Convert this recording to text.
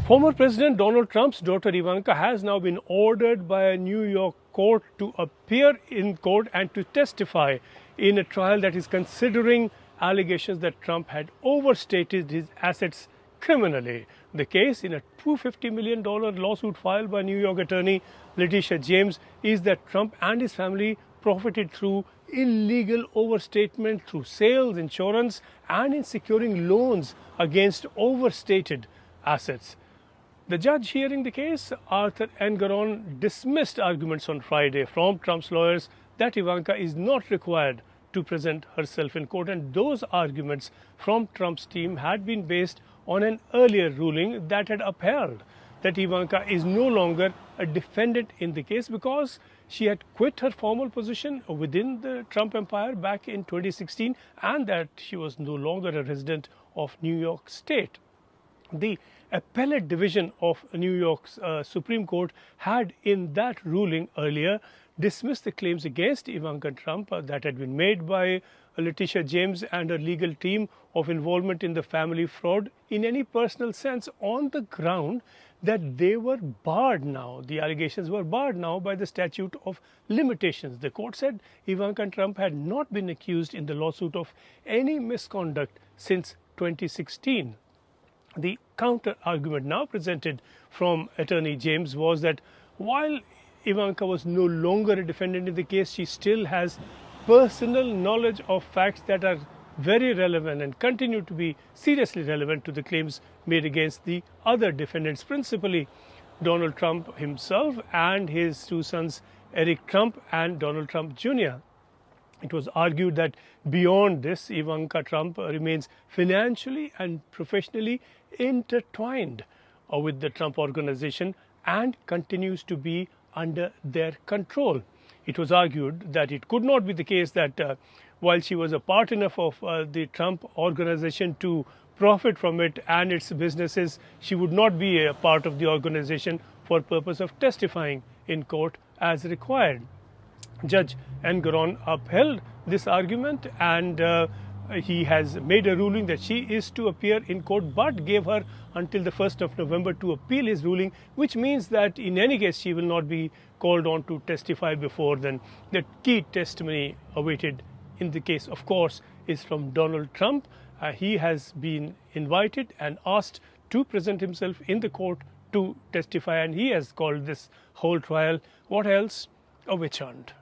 Former President Donald Trump's daughter Ivanka has now been ordered by a New York court to appear in court and to testify in a trial that is considering allegations that Trump had overstated his assets criminally. The case, in a $250 million lawsuit filed by New York attorney Letitia James, is that Trump and his family profited through illegal overstatement, through sales, insurance, and in securing loans against overstated assets. The judge hearing the case, Arthur Engoron, dismissed arguments on Friday from Trump's lawyers that Ivanka is not required to present herself in court, and those arguments from Trump's team had been based on an earlier ruling that had upheld that Ivanka is no longer a defendant in the case because she had quit her formal position within the Trump empire back in 2016 and that she was no longer a resident of New York State. The appellate division of New York's Supreme Court had in that ruling earlier dismissed the claims against Ivanka Trump that had been made by Letitia James and her legal team of involvement in the family fraud in any personal sense on the ground that they were barred now. The allegations were barred now by the statute of limitations. The court said Ivanka Trump had not been accused in the lawsuit of any misconduct since 2016. The counter argument now presented from attorney James was that while Ivanka was no longer a defendant in the case, she still has personal knowledge of facts that are very relevant and continue to be seriously relevant to the claims made against the other defendants, principally Donald Trump himself and his two sons, Eric Trump and Donald Trump Jr. It was argued that beyond this, Ivanka Trump remains financially and professionally intertwined with the Trump organization and continues to be under their control. It was argued that it could not be the case that while she was a part enough of the Trump organization to profit from it and its businesses, she would not be a part of the organization for purpose of testifying in court as required. Judge Engoron upheld this argument and he has made a ruling that she is to appear in court but gave her until the 1st of November to appeal his ruling, which means that in any case she will not be called on to testify before then. The key testimony awaited in the case, of course, is from Donald Trump. He has been invited and asked to present himself in the court to testify, and he has called this whole trial, what else? A witch hunt.